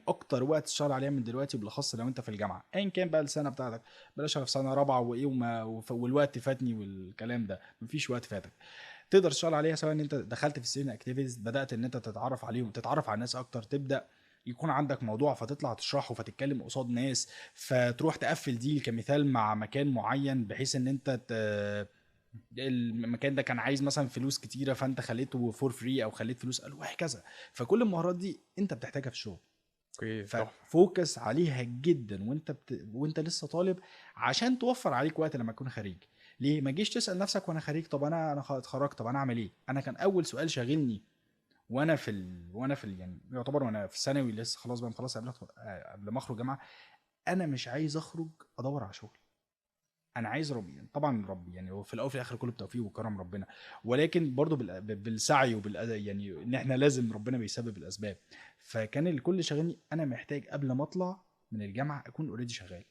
اكتر وقت تشتغل عليها من دلوقتي، بالاخص لو انت في الجامعه ايا كان بقى السنه بتاعتك. بلاش أنا في سنه رابعه وايه والوقت فاتني والكلام ده، مفيش وقت فاتك. تقدر تشتغل عليها سواء ان انت دخلت في السيرين اكتيفيتيز، بدات ان انت تتعرف عليهم، تتعرف على الناس اكتر، تبدا يكون عندك موضوع فتطلع تشرحه فتتكلم قصاد ناس، فتروح تقفل ديل كمثال مع مكان معين، بحيث ان انت المكان ده كان عايز مثلا فلوس كتيره فانت خليته فور فري او خليت فلوس قال، وهكذا. فكل المهارات دي انت بتحتاجها في الشغل، اوكي تحفه. ففوكس عليها جدا وانت لسه طالب، عشان توفر عليك وقت لما تكون خريج. ليه ما جيش تسال نفسك وانا خريج، طب انا اتخرجت، طب انا اعمل ايه؟ انا كان اول سؤال شاغلني يعني يعتبر وانا في ثانوي لسه خلاص بقى خلاص قبل ما اخرج جامعه، انا مش عايز اخرج ادور على شغل. انا عايز ربي يعني، طبعا ربي يعني هو في الاول وفي الاخر كله بتوفيق وكرم ربنا، ولكن برضو بالسعي يعني ان احنا لازم ربنا بيسبب الاسباب. فكان الكل شاغلني انا محتاج قبل ما اطلع من الجامعه اكون اوريدي شغال.